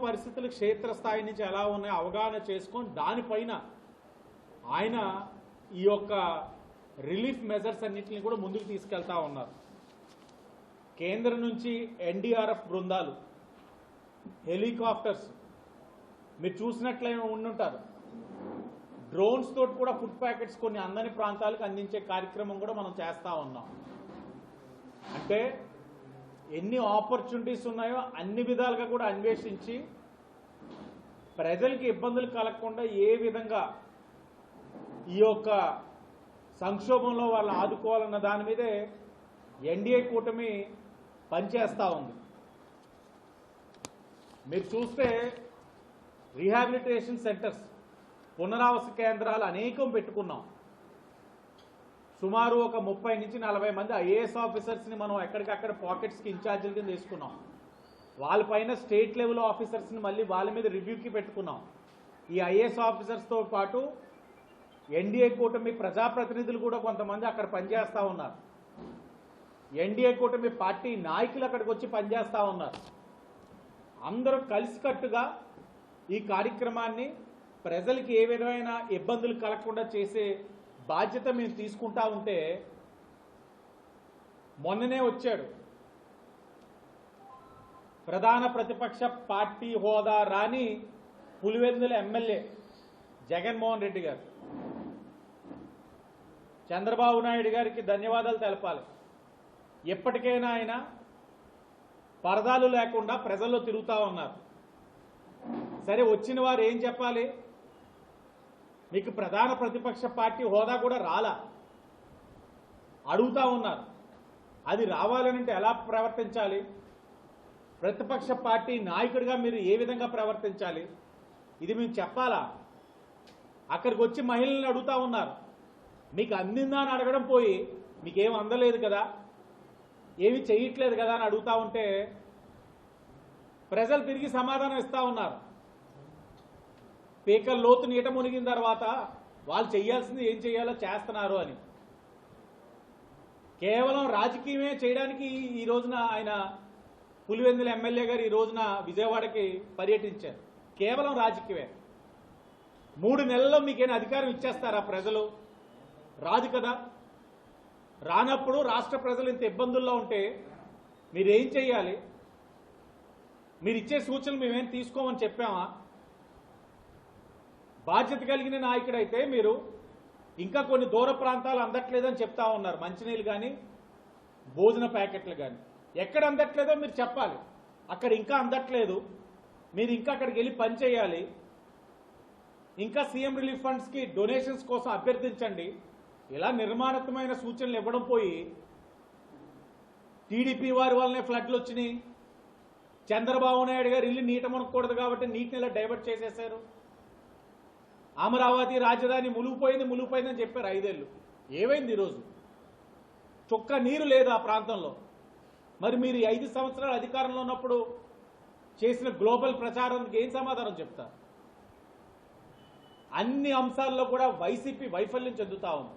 పరిస్థితులు క్షేత్రస్థాయి నుంచి ఎలా ఉన్నాయో అవగాహన చేసుకొని దానిపైన ఆయన ఈ యొక్క రిలీఫ్ మెజర్స్ అన్నింటినీ కూడా ముందుకు తీసుకెళ్తా ఉన్నారు. కేంద్రం నుంచి ఎన్డీఆర్ఎఫ్ బృందాలు, హెలికాప్టర్స్, మీరు చూసినట్లే ఉండుంటారు, డ్రోన్స్ తోటి కూడా ఫుడ్ ప్యాకెట్స్ కొన్ని అందని ప్రాంతాలకు అందించే కార్యక్రమం కూడా మనం చేస్తూ ఉన్నాం. అంటే ఎన్ని ఆపర్చునిటీస్ ఉన్నాయో అన్ని విధాలుగా కూడా అన్వేషించి ప్రజలకి ఇబ్బందులు కలగకుండా ఏ విధంగా ఈ యొక్క సంక్షోభంలో వాళ్ళని ఆదుకోవాలన్న దాని మీదే ఎన్డీఏ కూటమి పనిచేస్తూ ఉంది. మీరు చూస్తే రీహాబిలిటేషన్ సెంటర్స్, పునరావాస కేంద్రాలు అనేకం పెట్టుకున్నాం. సుమారు ఒక 30 నుంచి 40 మంది ఐఏఎస్ ఆఫీసర్స్ని మనం ఎక్కడికక్కడ పాకెట్స్కి ఇన్ఛార్జీల కింద తీసుకున్నాం. వాళ్ళపైన స్టేట్ లెవెల్ ఆఫీసర్స్ని మళ్ళీ వాళ్ళ మీద రివ్యూకి పెట్టుకున్నాం. ఈ ఐఏఎస్ ఆఫీసర్స్తో పాటు ఎన్డీఏ కూటమి ప్రజాప్రతినిధులు కూడా కొంతమంది అక్కడ పనిచేస్తూ ఉన్నారు. ఎన్డీఏ కూటమి పార్టీ నాయకులు అక్కడికి వచ్చి పనిచేస్తూ ఉన్నారు. అందరూ కలిసికట్టుగా ఈ కార్యక్రమాన్ని ప్రజలకి ఏ విధమైన ఇబ్బందులు కలగకుండా చేసే బాధ్యత మేము తీసుకుంటా ఉంటే, మొన్ననే వచ్చాడు ప్రధాన ప్రతిపక్ష పార్టీ హోదా రాని పులివెందుల ఎమ్మెల్యే జగన్మోహన్ రెడ్డి గారు. చంద్రబాబు నాయుడు గారికి ధన్యవాదాలు తెలపాలి. ఎప్పటికైనా ఆయన పరదాలు లేకుండా ప్రజల్లో తిరుగుతూ ఉన్నారు. సరే, వచ్చిన వారు ఏం చెప్పాలి? మీకు ప్రధాన ప్రతిపక్ష పార్టీ హోదా కూడా రాలా, అడుగుతూ ఉన్నారు. అది రావాలనంటే ఎలా ప్రవర్తించాలి? ప్రతిపక్ష పార్టీ నాయకుడిగా మీరు ఏ విధంగా ప్రవర్తించాలి? ఇది మేము చెప్పాలా? అక్కడికి వచ్చి మహిళలను అడుగుతూ ఉన్నారు. మీకు అందిందా అని అడగడం పోయి మీకేం అందలేదు కదా, ఏమి చేయట్లేదు కదా అని అడుగుతూ ఉంటే ప్రజలు తిరిగి సమాధానం ఇస్తూ ఉన్నారు. పీకల లోతు నీట మునిగిన తర్వాత వాళ్ళు చేయాల్సింది ఏం చేయాలో చేస్తున్నారు అని. కేవలం రాజకీయమే చేయడానికి ఈ రోజున ఆయన పులివెందుల ఎమ్మెల్యే గారు ఈ రోజున విజయవాడకి పర్యటించారు. కేవలం రాజకీయమే. 3 నెలల్లో మీకేనా అధికారం ఇచ్చేస్తారా ప్రజలు? రాదు కదా. రానప్పుడు రాష్ట్ర ప్రజలు ఇంత ఇబ్బందుల్లో ఉంటే మీరేం చేయాలి? మీరు ఇచ్చే సూచనలు మేమేం తీసుకోమని చెప్పామా? బాధ్యత కలిగిన నాయకుడైతే మీరు ఇంకా కొన్ని దూర ప్రాంతాలు అందట్లేదని చెప్తా ఉన్నారు. మంచినీళ్ళు కానీ భోజన ప్యాకెట్లు కానీ ఎక్కడ అందట్లేదో మీరు చెప్పాలి. అక్కడ ఇంకా అందట్లేదు, మీరు ఇంకా అక్కడికి వెళ్ళి పని చేయాలి. ఇంకా సీఎం రిలీఫ్ ఫండ్స్కి డొనేషన్స్ కోసం అభ్యర్థించండి. ఇలా నిర్మాణాత్మకమైన సూచనలు ఇవ్వడం పోయి టీడీపీ వారి వల్లనే ఫ్లడ్లు వచ్చినాయి. చంద్రబాబు నాయుడు గారు ఇల్లు నీట మునకూడదు కాబట్టి నీటిని ఇలా డైవర్ట్ చేసేశారు. అమరావతి రాజధాని మునిగిపోయిందని చెప్పారు 5 ఏళ్ళు. ఏమైంది ఈరోజు? చుక్క నీరు లేదు ఆ ప్రాంతంలో. మరి మీరు 5 సంవత్సరాలు అధికారంలో ఉన్నప్పుడు చేసిన గ్లోబల్ ప్రచారానికి ఏం సమాధానం చెప్తారు? అన్ని అంశాల్లో కూడా వైసీపీ వైఫల్యం చెందుతా ఉంది.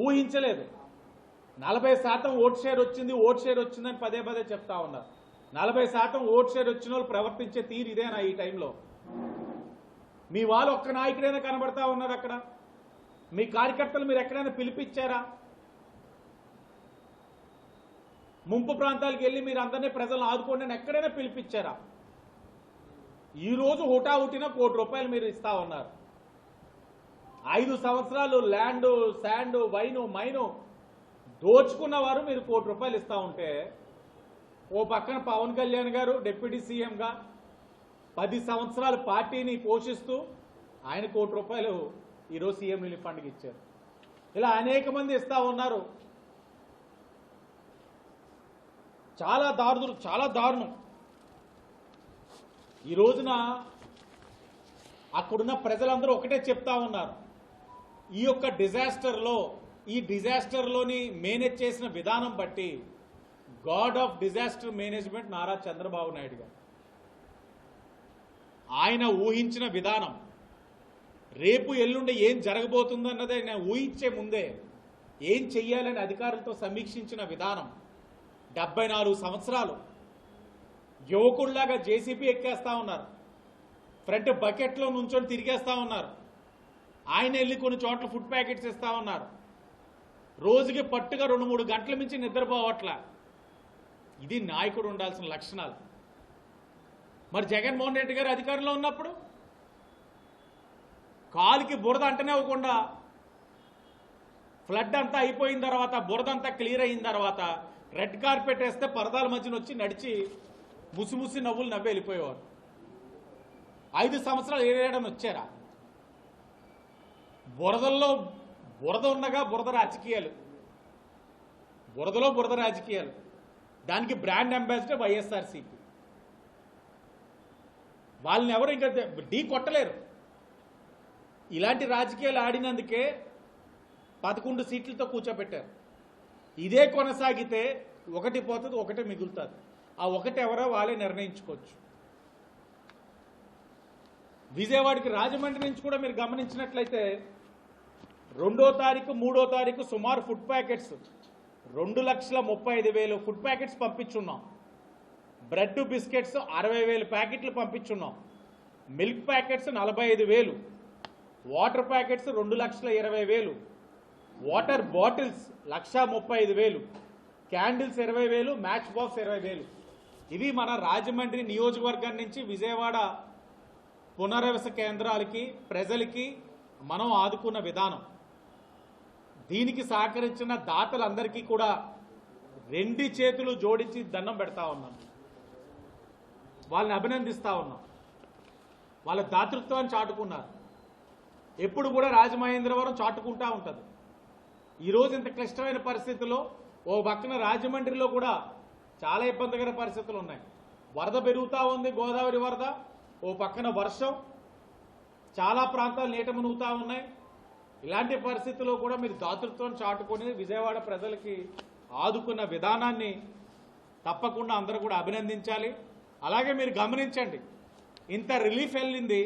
ఊహించలేదు. 40% ఓట్ షేర్ వచ్చిందని పదే చెప్తా ఉన్నారు. 40% ఓట్ షేర్ వచ్చిన వాళ్ళు ప్రవర్తించే తీరు ఇదేనా ఈ టైంలో? మీ వాళ్ళు ఒక్క నాయకుడైనా కనబడతా ఉన్నారు అక్కడ? మీ కార్యకర్తలు మీరు ఎక్కడైనా పిలిపించారా? ముంపు ప్రాంతాలకు వెళ్ళి మీరు అందరినీ ప్రజలను ఆదుకోండి అని ఎక్కడైనా పిలిపించారా? ఈరోజు హుటాహుటిన ₹1 కోటి మీరు ఇస్తా ఉన్నారు. 5 సంవత్సరాలు ల్యాండ్, శాండ్, వైను, మైను దోచుకున్న వారు మీరు ₹1 కోటి ఇస్తా ఉంటే, ఓ పక్కన పవన్ కళ్యాణ్ గారు డిప్యూటీ సీఎంగా 10 సంవత్సరాలు పార్టీని పోషిస్తూ ఆయన ₹1 కోటి ఈరోజు సీఎం రిలీఫ్ ఫండ్కి ఇచ్చారు. ఇలా అనేక మంది ఇస్తా ఉన్నారు. చాలా దారుణం. ఈ రోజున అక్కడున్న ప్రజలందరూ ఒకటే చెప్తా ఉన్నారు. ఈ యొక్క డిజాస్టర్లోని మేనేజ్ చేసిన విధానం బట్టి God of disaster management Nara Chandrababu Naidu గారు. ఆయన ఊహించిన విధానం, రేపు ఎల్లుండి ఏం జరగబోతుందన్నది ఆయన ఊహించే ముందే ఏం చెయ్యాలని అధికారులతో సమీక్షించిన విధానం. 74 సంవత్సరాలు యువకుల్లాగా జేసీబీ ఎక్కేస్తా ఉన్నారు, ఫ్రంట్ బకెట్లో నుంచొని తిరిగేస్తా ఉన్నారు. ఆయన వెళ్ళి కొన్ని చోట్ల ఫుడ్ ప్యాకెట్స్ ఇస్తా ఉన్నారు. రోజుకి పట్టుగా 2-3 గంటల మించి నిద్రపోవట్లా. ఇది నాయకుడు ఉండాల్సిన లక్షణాలు. మరి జగన్మోహన్ రెడ్డి గారు అధికారంలో ఉన్నప్పుడు కాలికి బురద అంటనే అవ్వకుండా ఫ్లడ్ అంతా అయిపోయిన తర్వాత, బురద అంతా క్లియర్ అయిన తర్వాత రెడ్ కార్పెట్ వేస్తే పరదాల మధ్యన వచ్చి నడిచి ముసిముసి నవ్వులు నవ్వి వెళ్ళిపోయేవారు. 5 సంవత్సరాలు ఏడని వచ్చారా? బురదల్లో బురద ఉండగా బురద రాజకీయాలు, బురదలో బురద రాజకీయాలు. దానికి బ్రాండ్ అంబాసిడర్ వైఎస్ఆర్సీపీ. వాళ్ళని ఎవరు ఇంకా ఢీ కొట్టలేరు. ఇలాంటి రాజకీయాలు ఆడినందుకే 11 సీట్లతో కూర్చోబెట్టారు. ఇదే కొనసాగితే ఒకటి పోతుంది, ఒకటి మిగులుతుంది. ఆ ఒకటి ఎవరో వాళ్ళే నిర్ణయించుకోవచ్చు. విజయవాడకి రాజమండ్రి నుంచి కూడా మీరు గమనించినట్లయితే 2వ తారీఖు 3వ తారీఖు సుమారు ఫుడ్ ప్యాకెట్స్ 2,35,000 ఫుడ్ ప్యాకెట్స్ పంపించున్నాం. బ్రెడ్ బిస్కెట్స్ 60,000 ప్యాకెట్లు పంపించున్నాం. Milk packets 45,000, water packets 2,20,000, water bottles 1,35,000, candles 20,000, match box 20,000. ఇవి మన రాజమండ్రి నియోజకవర్గం నుంచి విజయవాడ పునరావాస కేంద్రాలకి ప్రజలకి మనం ఆదుకున్న విధానం. దీనికి సహకరించిన దాతలందరికీ కూడా 2 చేతులు జోడించి దండం పెడతా ఉన్నాం. వాళ్ళని అభినందిస్తా ఉన్నాం. వాళ్ళ దాతృత్వాన్ని చాటుకున్నారు. ఎప్పుడు కూడా రాజమహేంద్రవరం చాటుకుంటా ఉంటుంది. ఈరోజు ఇంత క్లిష్టమైన పరిస్థితుల్లో ఓ పక్కన రాజమండ్రిలో కూడా చాలా ఇబ్బందికర పరిస్థితులు ఉన్నాయి. వరద పెరుగుతూ ఉంది, గోదావరి వరద. ఓ పక్కన వర్షం, చాలా ప్రాంతాలు నీట మునుగుతూ ఉన్నాయి. ఇలాంటి పరిస్థితుల్లో కూడా మీరు దాతృత్వం చాటుకొని విజయవాడ ప్రజలకి ఆదుకున్న విధానాన్ని తప్పకుండా అందరూ కూడా అభినందించాలి. అలాగే మీరు గమనించండి, ఇంత రిలీఫ్ వెళ్ళింది.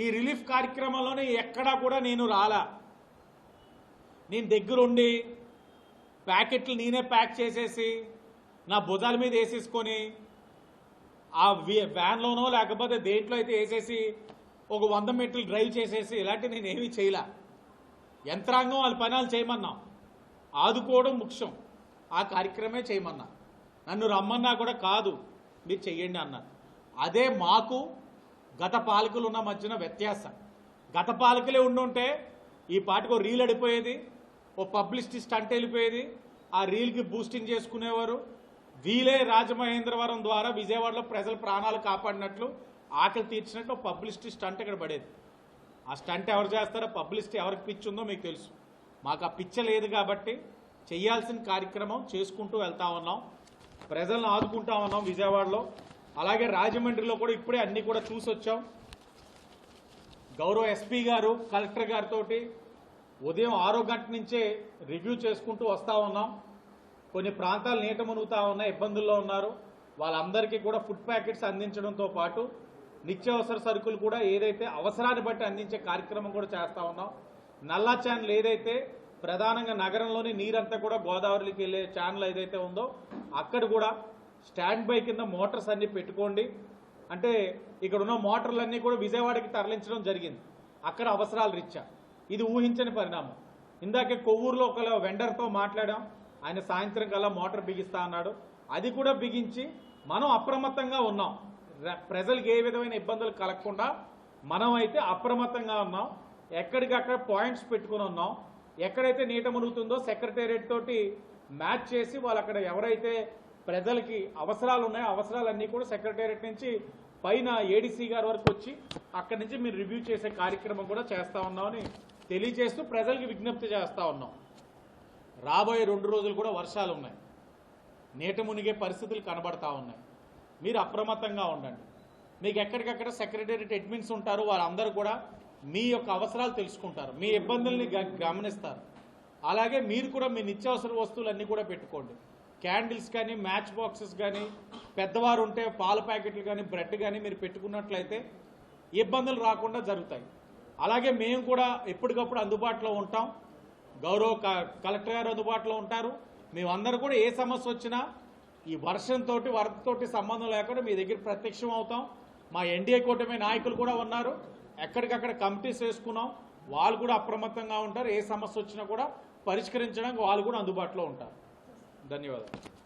ఈ రిలీఫ్ కార్యక్రమంలోనే ఎక్కడా కూడా నేను రాలా. నేను దగ్గరుండి ప్యాకెట్లు నేనే ప్యాక్ చేసేసి నా భుజాల మీద వేసేసుకొని ఆ వ్యాన్లోనో లేకపోతే దేంట్లో అయితే వేసేసి ఒక 100 మీటర్లు డ్రైవ్ చేసేసి ఇలాంటివి నేనేమీ చేయలే. యంత్రాంగం వాళ్ళ పనాలు చేయమన్నా, ఆదుకోవడం ముఖ్యం. ఆ కార్యక్రమే చేయమన్నా. నన్ను రమ్మన్నా కూడా కాదు, మీరు చెయ్యండి అన్నారు. అదే మాకు గత పాలకులు ఉన్న మధ్యన వ్యత్యాసం. గత పాలకులే ఉండుంటే ఈ పాటికి ఓ రీల్ అడిపోయేది, ఓ పబ్లిసిటీ స్టంట్ వెళ్ళిపోయేది. ఆ రీల్కి బూస్టింగ్ చేసుకునేవారు. వీలే రాజమహేంద్రవరం ద్వారా విజయవాడలో ప్రజల ప్రాణాలు కాపాడినట్లు, ఆకలి తీర్చినట్లు పబ్లిసిటీ స్టంట్ ఇక్కడ పడేది. ఆ స్టంట్ ఎవరు చేస్తారో, పబ్లిసిటీ ఎవరికి పిచ్చి ఉందో మీకు తెలుసు. మాకు ఆ పిచ్చ లేదు కాబట్టి చేయాల్సిన కార్యక్రమం చేసుకుంటూ వెళ్తా ఉన్నాం. ప్రజలను ఆదుకుంటా ఉన్నాం విజయవాడలో. అలాగే రాజమండ్రిలో కూడా ఇప్పుడే అన్నీ కూడా చూసి వచ్చాం. గౌరవ ఎస్పీ గారు, కలెక్టర్ గారితో ఉదయం 6 గంటల నుంచే రివ్యూ చేసుకుంటూ వస్తూ ఉన్నాం. కొన్ని ప్రాంతాలు నీట మునుగుతూ ఉన్నాయి, ఇబ్బందుల్లో ఉన్నారు. వాళ్ళందరికీ కూడా ఫుడ్ ప్యాకెట్స్ అందించడంతో పాటు నిత్యావసర సరుకులు కూడా ఏదైతే అవసరాన్ని బట్టి అందించే కార్యక్రమం కూడా చేస్తూ ఉన్నాం. నల్లా ఛానల్ ఏదైతే ప్రధానంగా నగరంలోని నీరంతా కూడా గోదావరికి వెళ్ళే ఛానల్ ఏదైతే ఉందో అక్కడ కూడా స్టాండ్ బై కింద మోటార్స్ అన్నీ పెట్టుకోండి అంటే ఇక్కడ ఉన్న మోటార్లన్నీ కూడా విజయవాడకి తరలించడం జరిగింది. అక్కడ అవసరాలు రీత్యా ఇది ఊహించని పరిణామం. ఇందాకే కొవ్వూరులో ఒక వెండర్తో మాట్లాడాం. ఆయన సాయంత్రం కల్లా మోటార్ బిగిస్తా అన్నాడు. అది కూడా బిగించి మనం అప్రమత్తంగా ఉన్నాం. ప్రజలకు ఏ విధమైన ఇబ్బందులు కలగకుండా మనం అయితే అప్రమత్తంగా ఉన్నాం. ఎక్కడికక్కడ పాయింట్స్ పెట్టుకుని ఉన్నాం. ఎక్కడైతే నీట మునుగుతుందో సెక్రటేరియట్ తోటి మ్యాచ్ చేసి వాళ్ళు అక్కడ ఎవరైతే ప్రజలకి అవసరాలు ఉన్నాయో అవసరాలన్నీ కూడా సెక్రటేరియట్ నుంచి పైన ఏడీసీ గారి వరకు వచ్చి అక్కడి నుంచి మీరు రివ్యూ చేసే కార్యక్రమం కూడా చేస్తూ ఉన్నామని తెలియజేస్తూ ప్రజలకు విజ్ఞప్తి చేస్తూ ఉన్నాం. రాబోయే 2 రోజులు కూడా వర్షాలు ఉన్నాయి, నీట మునిగే పరిస్థితులు కనబడతా ఉన్నాయి. మీరు అప్రమత్తంగా ఉండండి. మీకు ఎక్కడికక్కడ సెక్రటేరియట్ అడ్మిన్స్ ఉంటారు, వాళ్ళందరూ కూడా మీ యొక్క అవసరాలు తెలుసుకుంటారు, మీ ఇబ్బందుల్ని గమనిస్తారు. అలాగే మీరు కూడా మీ నిత్యావసర వస్తువులన్నీ కూడా పెట్టుకోండి. క్యాండిల్స్ కానీ, మ్యాచ్ బాక్సెస్ కానీ, పెద్దవారు ఉంటే పాల ప్యాకెట్లు కానీ, బ్రెడ్ కానీ మీరు పెట్టుకున్నట్లయితే ఇబ్బందులు రాకుండా జరుగుతాయి. అలాగే మేము కూడా ఎప్పటికప్పుడు అందుబాటులో ఉంటాం. గౌరవ కలెక్టర్ గారు అందుబాటులో ఉంటారు. మేమందరూ కూడా ఏ సమస్య వచ్చినా ఈ వర్షంతో వరదతోటి సంబంధం లేకుండా మీ దగ్గర ప్రత్యక్షం అవుతాం. మా ఎన్డీఏ కూటమి నాయకులు కూడా ఉన్నారు, ఎక్కడికక్కడ కమిటీస్ వేసుకున్నాం, వాళ్ళు కూడా అప్రమత్తంగా ఉంటారు. ఏ సమస్య వచ్చినా కూడా పరిష్కరించడానికి వాళ్ళు కూడా అందుబాటులో ఉంటారు. ధన్యవాదాలు.